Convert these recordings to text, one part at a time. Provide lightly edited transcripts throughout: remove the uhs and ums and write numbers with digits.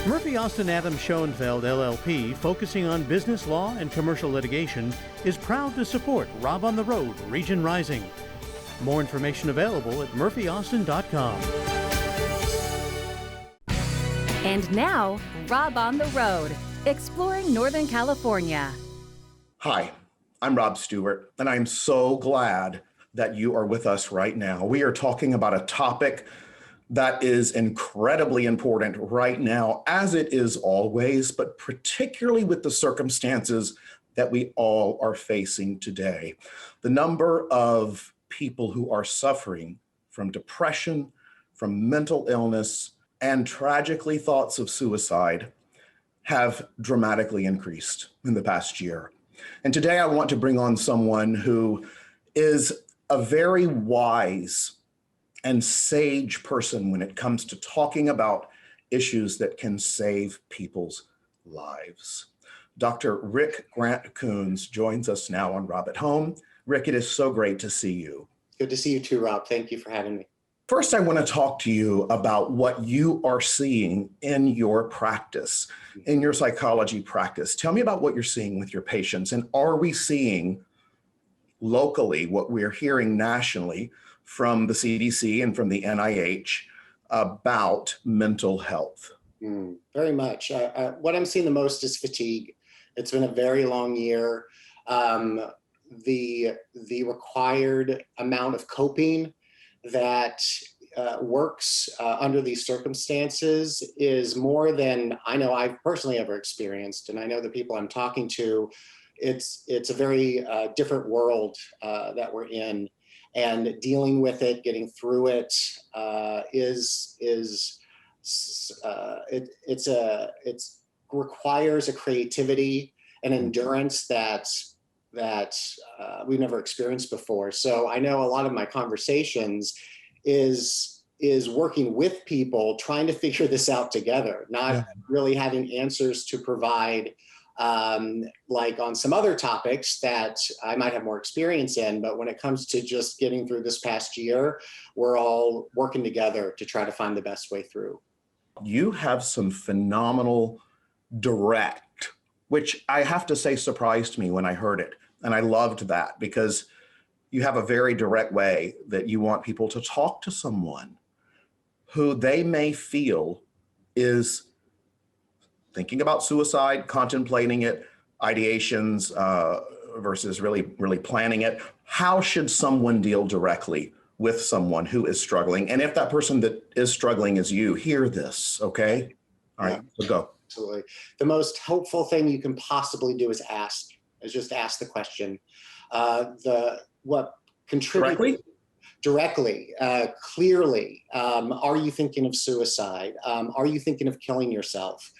Murphy Austin Adams Schoenfeld LLP, focusing on business law and commercial litigation, is proud to support Rob on the Road Region Rising. More information available at murphyaustin.com. And now, Rob on the Road, exploring Northern California. Hi, I'm Rob Stewart, and I'm so glad that you are with us right now. We are talking about a topic that is incredibly important right now, as it is always, but particularly with the circumstances that we all are facing today. The number of people who are suffering from depression, from mental illness, and tragically thoughts of suicide have dramatically increased in the past year. And today I want to bring on someone who is a very wise and sage person when it comes to talking about issues that can save people's lives. Dr. Rick Grant-Coons joins us now on Rob at Home. Rick, it is so great to see you. Good to see you too, Rob. Thank you for having me. First, I want to talk to you about what you are seeing in your practice, in your psychology practice. Tell me about what you're seeing with your patients, and are we seeing locally what we're hearing nationally from the CDC and from the NIH about mental health? Very much. What I'm seeing the most is fatigue. It's been a very long year. The required amount of coping that works under these circumstances is more than I know I've personally ever experienced. And I know the people I'm talking to, it's a very different world that we're in. And dealing with it, getting through it, requires a creativity and endurance that we've never experienced before. So I know a lot of my conversations is working with people, trying to figure this out together, not really having answers to provide. Like on some other topics that I might have more experience in, but when it comes to just getting through this past year, we're all working together to try to find the best way through. You have some phenomenal direct, which I have to say surprised me when I heard it. And I loved that because you have a very direct way that you want people to talk to someone who they may feel is thinking about suicide, contemplating it, ideations versus really planning it. How should someone deal directly with someone who is struggling? And if that person that is struggling is you, hear this, okay? All right, so go. Absolutely. The most helpful thing you can possibly do is just ask the question. What contributes directly, clearly. Are you thinking of suicide? Are you thinking of killing yourself?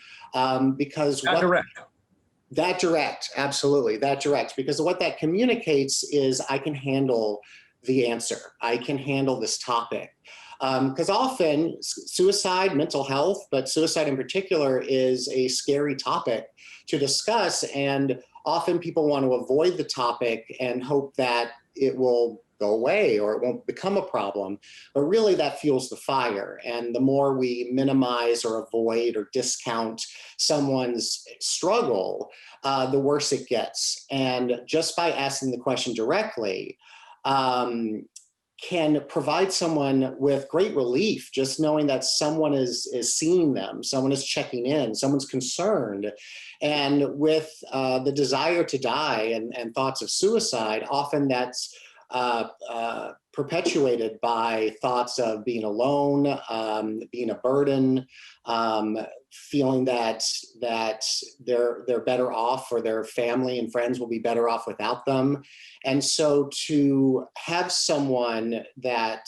Because that direct, absolutely, that direct, because what that communicates is I can handle the answer. I can handle this topic. Because often suicide, mental health, but suicide in particular is a scary topic to discuss. And often people want to avoid the topic and hope that it will go away or it won't become a problem. But really that fuels the fire. And the more we minimize or avoid or discount someone's struggle, the worse it gets. And just by asking the question directly, can provide someone with great relief, just knowing that someone is seeing them, someone is checking in, someone's concerned. And with the desire to die and thoughts of suicide, often that's perpetuated by thoughts of being alone, being a burden, feeling that they're better off, or their family and friends will be better off without them. And so to have someone that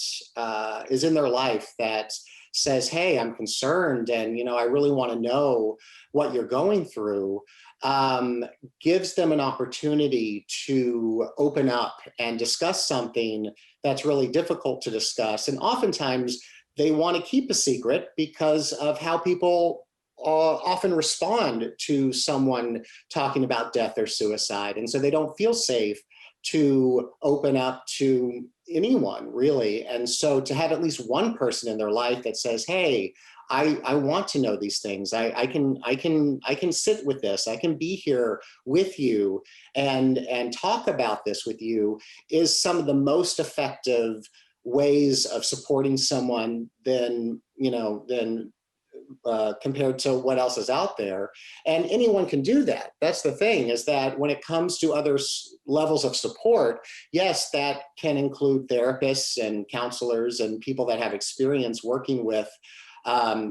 is in their life that says, hey, I'm concerned, and I really want to know what you're going through, gives them an opportunity to open up and discuss something that's really difficult to discuss. And oftentimes they want to keep a secret because of how people often respond to someone talking about death or suicide. And so they don't feel safe to open up to anyone, really. And so to have at least one person in their life that says, hey, I want to know these things. I can sit with this. I can be here with you and talk about this with you is some of the most effective ways of supporting someone than compared to what else is out there. And anyone can do that. That's the thing, is that when it comes to other levels of support, yes, that can include therapists and counselors and people that have experience working with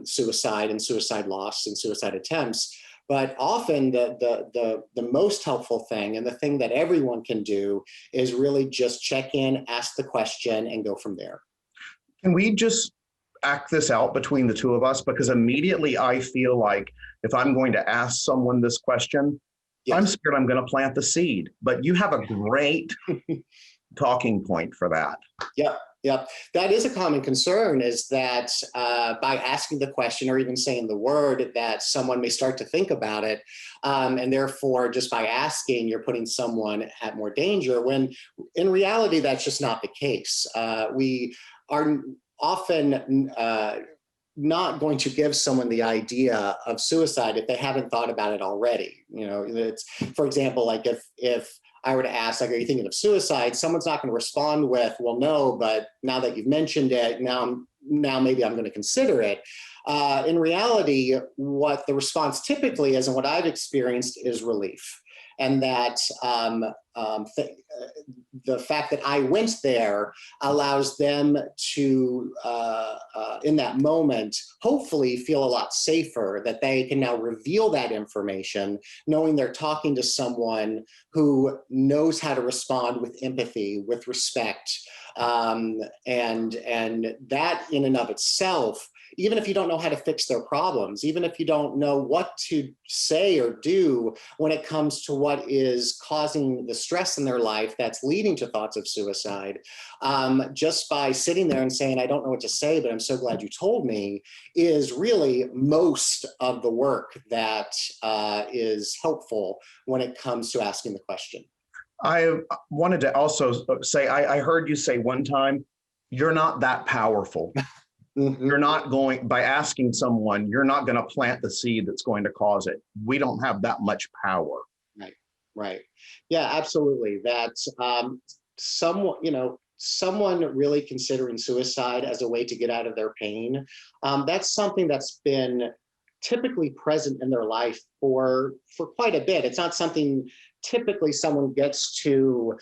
suicide and suicide loss and suicide attempts. But often the most helpful thing and the thing that everyone can do is really just check in, ask the question, and go from there. Can we just act this out between the two of us? Because immediately I feel like if I'm going to ask someone this question, yes, I'm scared I'm going to plant the seed. But you have a great talking point for that. Yep. Yep. That is a common concern, is that by asking the question or even saying the word, that someone may start to think about it. And therefore, just by asking, you're putting someone at more danger, when in reality, that's just not the case. We are often not going to give someone the idea of suicide if they haven't thought about it already. It's, for example, like if I were to ask, like, are you thinking of suicide? Someone's not going to respond with, well, no, but now that you've mentioned it, now maybe I'm going to consider it. In reality, what the response typically is, and what I've experienced, is relief. And that the fact that I went there allows them to, in that moment, hopefully feel a lot safer, that they can now reveal that information, knowing they're talking to someone who knows how to respond with empathy, with respect. And that in and of itself, even if you don't know how to fix their problems, even if you don't know what to say or do when it comes to what is causing the stress in their life that's leading to thoughts of suicide, just by sitting there and saying, I don't know what to say, but I'm so glad you told me, is really most of the work that is helpful when it comes to asking the question. I wanted to also say, I heard you say one time, you're not that powerful. Mm-hmm. You're not going, by asking someone, you're not going to plant the seed that's going to cause it. We don't have that much power. Right. Yeah, absolutely. That's someone really considering suicide as a way to get out of their pain. That's something that's been typically present in their life for quite a bit. It's not something typically someone gets to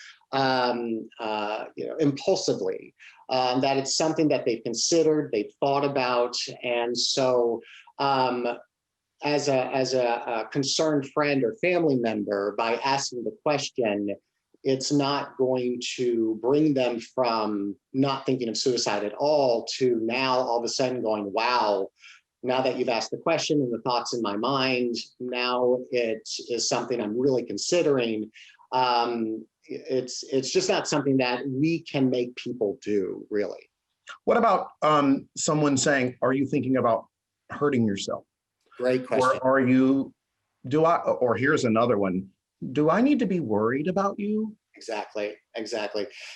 impulsively. That it's something that they've considered, they've thought about, and so as a concerned friend or family member, by asking the question, it's not going to bring them from not thinking of suicide at all to now all of a sudden going, wow, now that you've asked the question and the thoughts in my mind, now it is something I'm really considering. It's just not something that we can make people do, really. What about someone saying, are you thinking about hurting yourself? Great question. Or here's another one. Do I need to be worried about you? Exactly.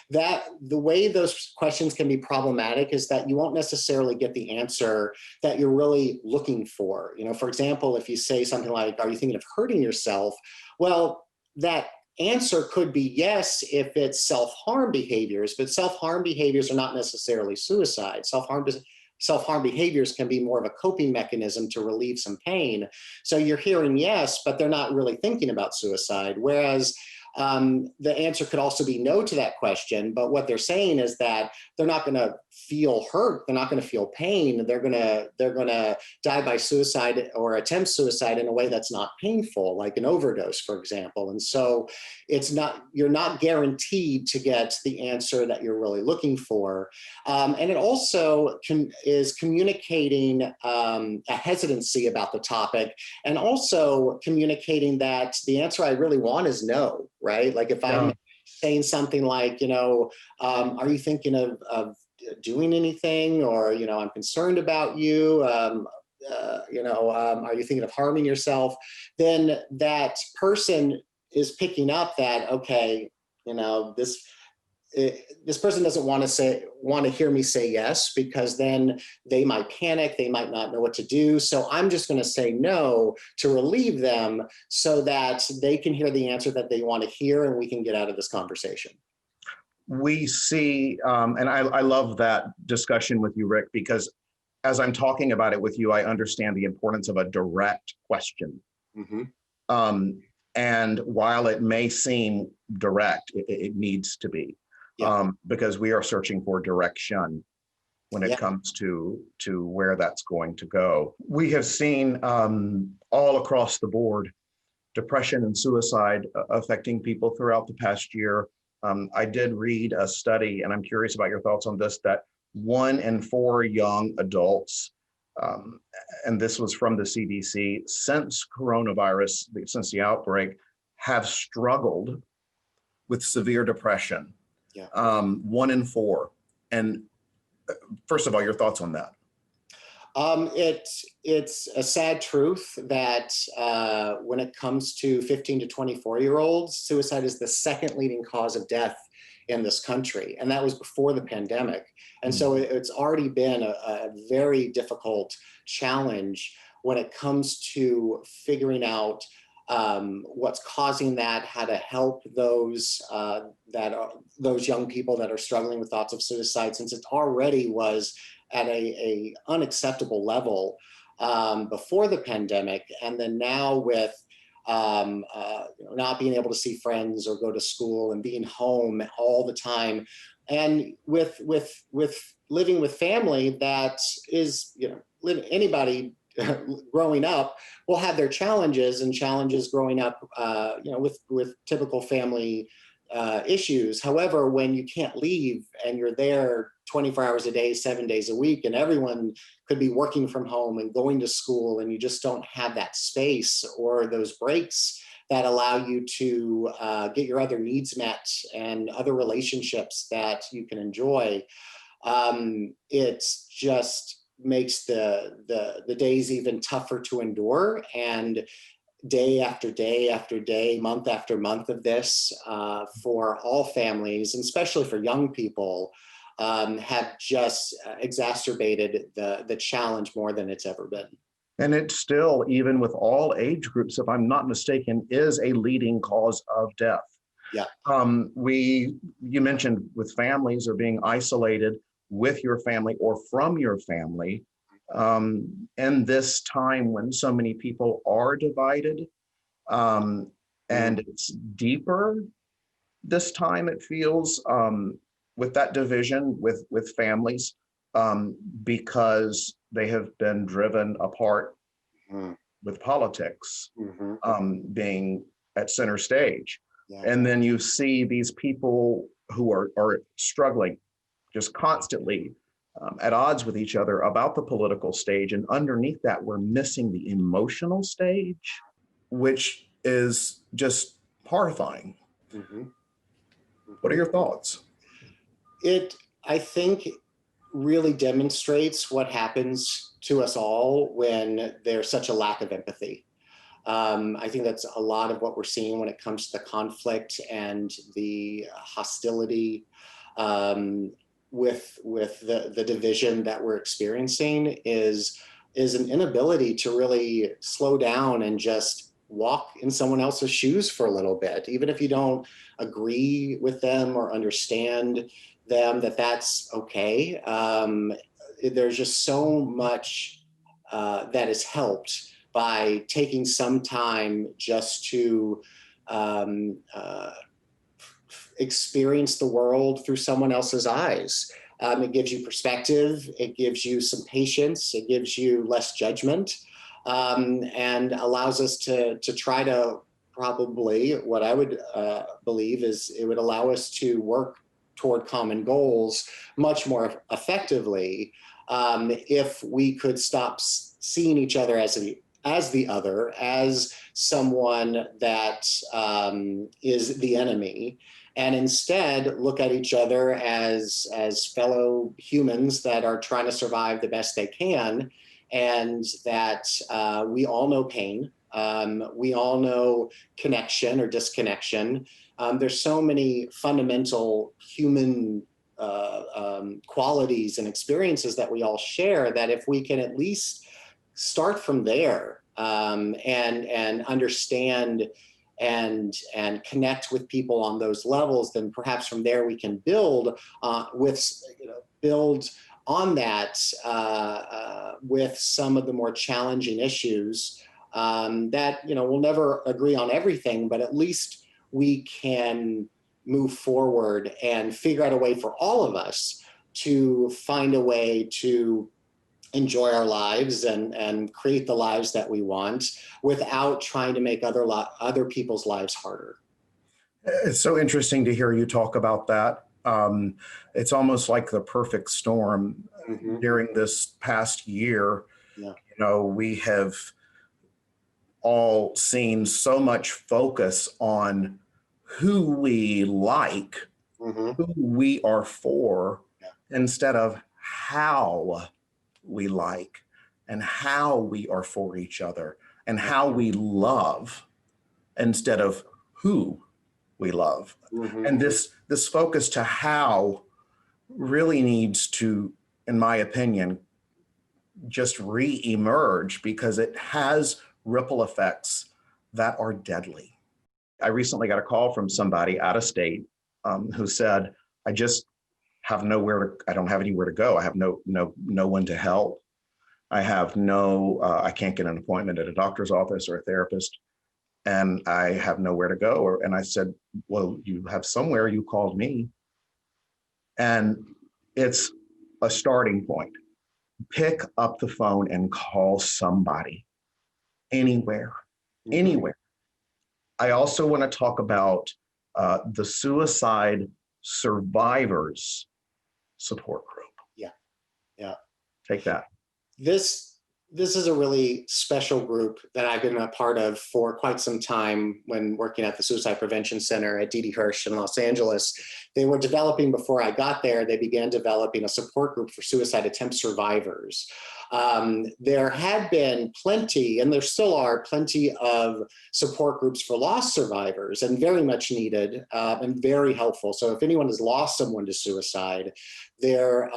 That the way those questions can be problematic is that you won't necessarily get the answer that you're really looking for. For example, if you say something like, are you thinking of hurting yourself? Well, that answer could be yes if it's self-harm behaviors, but self-harm behaviors are not necessarily suicide. Self-harm behaviors can be more of a coping mechanism to relieve some pain. So you're hearing yes, but they're not really thinking about suicide. Whereas the answer could also be no to that question, but what they're saying is that they're not going to feel hurt, they're not going to feel pain, they're going to die by suicide or attempt suicide in a way that's not painful, like an overdose, for example. And so you're not guaranteed to get the answer that you're really looking for. And it also is communicating a hesitancy about the topic, and also communicating that the answer I really want is no. Right? Like if I'm saying something like, are you thinking of doing anything? Or, I'm concerned about you. Are you thinking of harming yourself? Then that person is picking up that, okay, this this person doesn't want to hear me say yes, because then they might panic, they might not know what to do. So I'm just going to say no to relieve them so that they can hear the answer that they want to hear and we can get out of this conversation. We see, and I love that discussion with you, Rick, because as I'm talking about it with you, I understand the importance of a direct question. Mm-hmm. And while it may seem direct, it needs to be, because we are searching for direction when it comes to where that's going to go. We have seen all across the board depression and suicide affecting people throughout the past year. I did read a study, and I'm curious about your thoughts on this, that 1 in 4 young adults, and this was from the CDC, since coronavirus, since the outbreak, have struggled with severe depression. 1 in 4. And first of all, your thoughts on that? It's a sad truth that when it comes to 15 to 24-year-olds, suicide is the second leading cause of death in this country. And that was before the pandemic. And so it's already been a very difficult challenge when it comes to figuring out what's causing that, how to help those those young people that are struggling with thoughts of suicide, since it already was at a unacceptable level before the pandemic, and then now with not being able to see friends or go to school and being home all the time, and with living with family that is, anybody growing up will have their challenges, and challenges growing up, with typical family issues. However, when you can't leave and you're there 24 hours a day, 7 days a week, and everyone could be working from home and going to school, and you just don't have that space or those breaks that allow you to get your other needs met and other relationships that you can enjoy, it's just makes the days even tougher to endure. And day after day after day, month after month of this, for all families, and especially for young people, have just exacerbated the challenge more than it's ever been. And it still, even with all age groups, if I'm not mistaken, is a leading cause of death. Yeah. You mentioned with families or being isolated with your family or from your family, in this time when so many people are divided, and it's deeper this time, it feels, with that division with families, because they have been driven apart with politics being at center stage. And then you see these people who are struggling just constantly at odds with each other about the political stage. And underneath that, we're missing the emotional stage, which is just horrifying. What are your thoughts? It, I think, really demonstrates what happens to us all when there's such a lack of empathy. I think that's a lot of what we're seeing when it comes to the conflict and the hostility, with the division that we're experiencing, is an inability to really slow down and just walk in someone else's shoes for a little bit, even if you don't agree with them or understand them, that's okay. There's just so much that is helped by taking some time just to experience the world through someone else's eyes. It gives you perspective, it gives you some patience, it gives you less judgment, and allows us to try to, probably what I would believe is it would allow us to work toward common goals much more effectively, if we could stop seeing each other as the other, as someone that is the enemy, and instead look at each other as fellow humans that are trying to survive the best they can, and that we all know pain, we all know connection or disconnection, there's so many fundamental human qualities and experiences that we all share, that if we can at least start from there, and understand and connect with people on those levels, then perhaps from there we can build build on that with some of the more challenging issues that, we'll never agree on everything, but at least we can move forward and figure out a way for all of us to find a way to enjoy our lives and create the lives that we want without trying to make other people's lives harder. It's so interesting to hear you talk about that. It's almost like the perfect storm. During this past year. Yeah. We have all seen so much focus on who we like, who we are for, instead of how we like and how we are for each other and how we love, instead of who we love. And this focus to how really needs to, in my opinion, just re-emerge, because it has ripple effects that are deadly. I recently got a call from somebody out of state who said, I just have I don't have anywhere to go. I have no one to help. I can't get an appointment at a doctor's office or a therapist, and I have nowhere to go. And I said, well, you have somewhere. You called me. And it's a starting point. Pick up the phone and call somebody, anywhere. I also want to talk about the suicide survivors support group. Yeah. Take that. This is a really special group that I've been a part of for quite some time when working at the Suicide Prevention Center at D.D. Hirsch in Los Angeles. They were developing, before I got there, they began developing a support group for suicide attempt survivors. There had been plenty, and there still are plenty of support groups for loss survivors, and very much needed and very helpful. So if anyone has lost someone to suicide, they're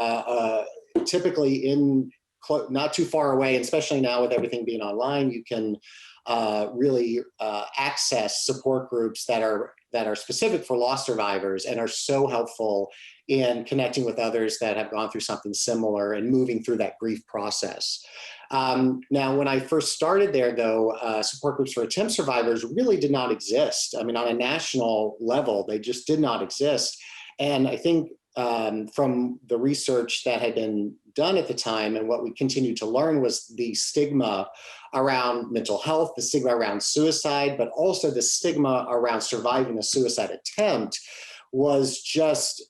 typically not too far away, and especially now with everything being online, you can really access support groups that are specific for loss survivors and are so helpful in connecting with others that have gone through something similar and moving through that grief process. Now, when I first started there, though, support groups for attempt survivors really did not exist. I mean, on a national level, they just did not exist. And I think from the research that had been done at the time, and what we continued to learn, was the stigma around mental health, the stigma around suicide, but also the stigma around surviving a suicide attempt was just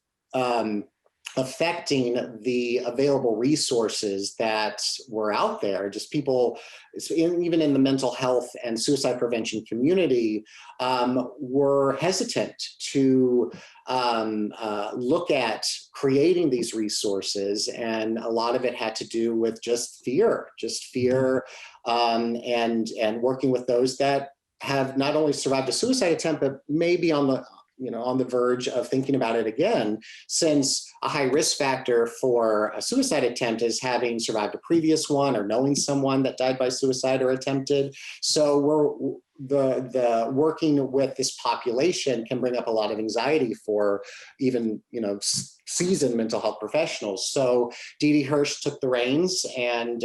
affecting the available resources that were out there. Just people, even in the mental health and suicide prevention community, were hesitant to look at creating these resources. And a lot of it had to do with just fear and working with those that have not only survived a suicide attempt, but maybe on the verge of thinking about it again, since a high risk factor for a suicide attempt is having survived a previous one or knowing someone that died by suicide or attempted. So the working with this population can bring up a lot of anxiety for even, seasoned mental health professionals. So D.D. Hirsch took the reins and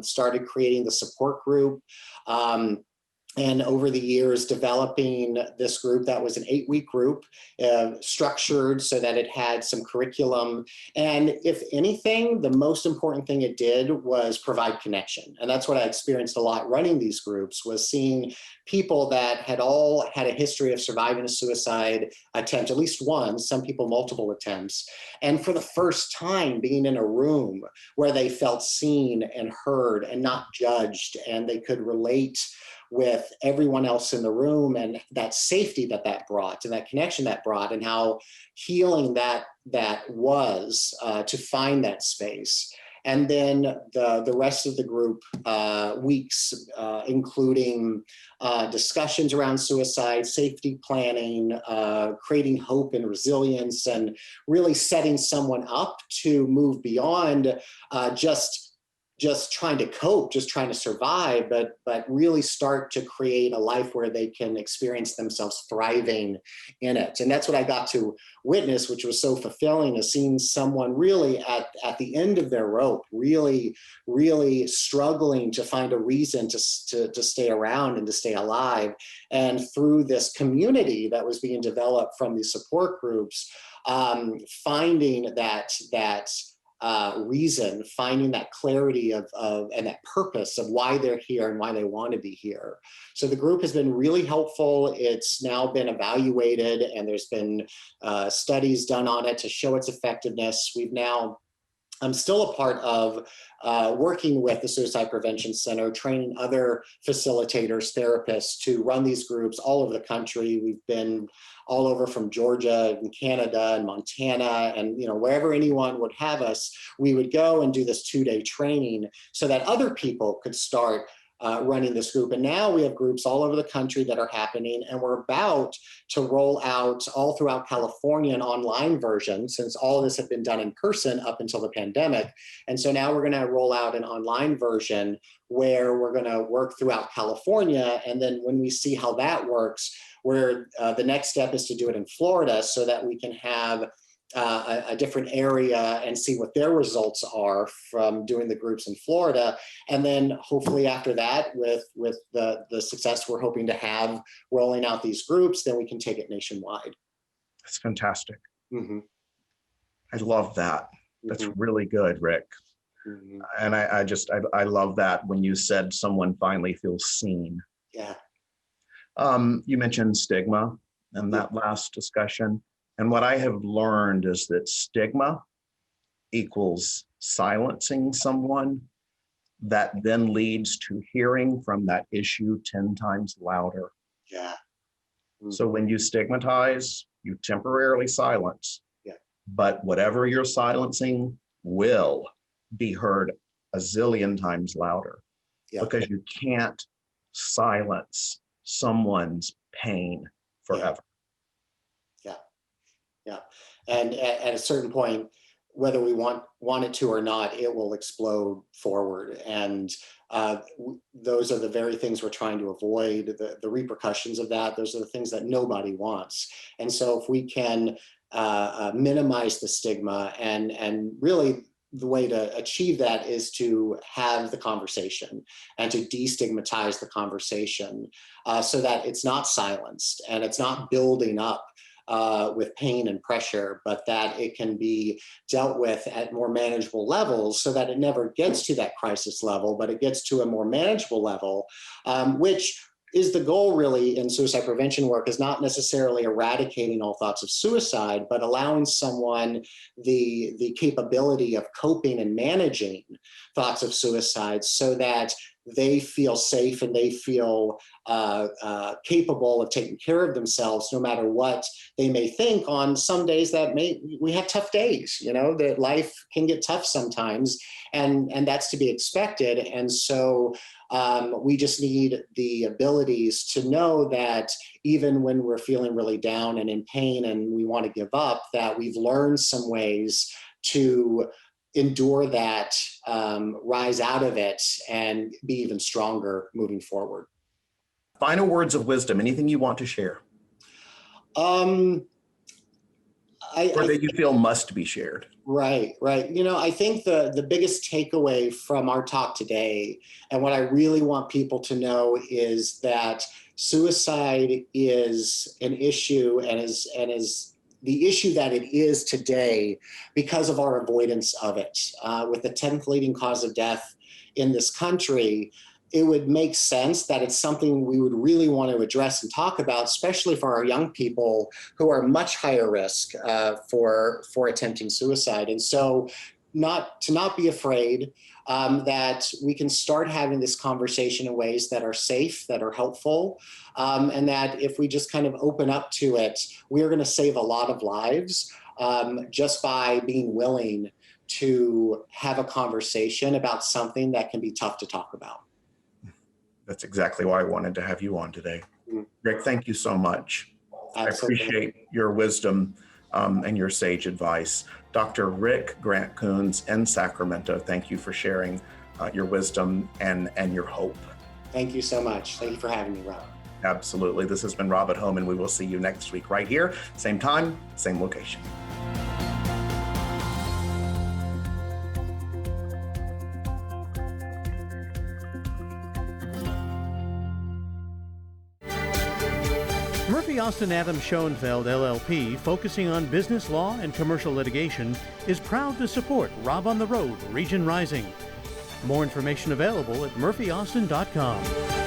started creating the support group. And over the years, developing this group that was an 8-week group, structured so that it had some curriculum. And if anything, the most important thing it did was provide connection. And that's what I experienced a lot running these groups, was seeing people that had all had a history of surviving a suicide attempt, at least one, some people multiple attempts. And for the first time being in a room where they felt seen and heard and not judged, and they could relate with everyone else in the room, and that safety that brought and that connection that brought, and how healing that was to find that space. And then the rest of the group weeks, including discussions around suicide, safety planning, creating hope and resilience, and really setting someone up to move beyond just trying to cope, just trying to survive, but really start to create a life where they can experience themselves thriving in it. And that's what I got to witness, which was so fulfilling, is seeing someone really at the end of their rope, really, really struggling to find a reason to stay around and to stay alive. And through this community that was being developed from these support groups, finding that reason, finding that clarity of and that purpose of why they're here and why they want to be here. So the group has been really helpful. It's now been evaluated, and there's been studies done on it to show its effectiveness. I'm still a part of working with the Suicide Prevention Center, training other facilitators, therapists to run these groups all over the country. We've been all over from Georgia and Canada and Montana, and wherever anyone would have us, we would go and do this 2-day training so that other people could start running this group. And now we have groups all over the country that are happening, and we're about to roll out all throughout California an online version, since all of this had been done in person up until the pandemic. And so now we're going to roll out an online version where we're going to work throughout California. And then when we see how that works, where the next step is to do it in Florida, so that we can have a different area and see what their results are from doing the groups in Florida. And then hopefully after that, with the success we're hoping to have rolling out these groups, then we can take it nationwide. That's fantastic. Mm-hmm. I love that. That's really good, Rick. Mm-hmm. And I love that when you said someone finally feels seen. Yeah. You mentioned stigma in that last discussion. And what I have learned is that stigma equals silencing someone, that then leads to hearing from that issue 10 times louder. Yeah. Mm-hmm. So when you stigmatize, you temporarily silence. Yeah. But whatever you're silencing will be heard a zillion times louder. Yeah. Because you can't silence someone's pain forever. Yeah, and at a certain point, whether we want it to or not, it will explode forward. And those are the very things we're trying to avoid, the repercussions of that. Those are the things that nobody wants. And so if we can minimize the stigma, and really the way to achieve that is to have the conversation and to destigmatize the conversation so that it's not silenced and it's not building up with pain and pressure, but that it can be dealt with at more manageable levels, so that it never gets to that crisis level, but it gets to a more manageable level, which is the goal really in suicide prevention work, is not necessarily eradicating all thoughts of suicide, but allowing someone the capability of coping and managing thoughts of suicide so that they feel safe and they feel capable of taking care of themselves, no matter what they may think on some days that we have tough days, that life can get tough sometimes, and that's to be expected. And so we just need the abilities to know that even when we're feeling really down and in pain and we want to give up, that we've learned some ways to endure that, rise out of it, and be even stronger moving forward. Final words of wisdom, anything you want to share? Or that you feel must be shared. Right. I think the biggest takeaway from our talk today, and what I really want people to know, is that suicide is an issue and is the issue that it is today because of our avoidance of it. With the 10th leading cause of death in this country, it would make sense that it's something we would really want to address and talk about, especially for our young people who are much higher risk for attempting suicide. And so not be afraid, that we can start having this conversation in ways that are safe, that are helpful, and that if we just kind of open up to it, we're going to save a lot of lives just by being willing to have a conversation about something that can be tough to talk about. That's exactly why I wanted to have you on today. Rick, thank you so much. Absolutely. I appreciate your wisdom and your sage advice. Dr. Rick Grant-Coons in Sacramento, thank you for sharing your wisdom and your hope. Thank you so much. Thank you for having me, Rob. Absolutely. This has been Rob at Home, and we will see you next week right here, same time, same location. Murphy Austin Adams Schoenfeld LLP, focusing on business law and commercial litigation, is proud to support Rob on the Road, Region Rising. More information available at murphyaustin.com.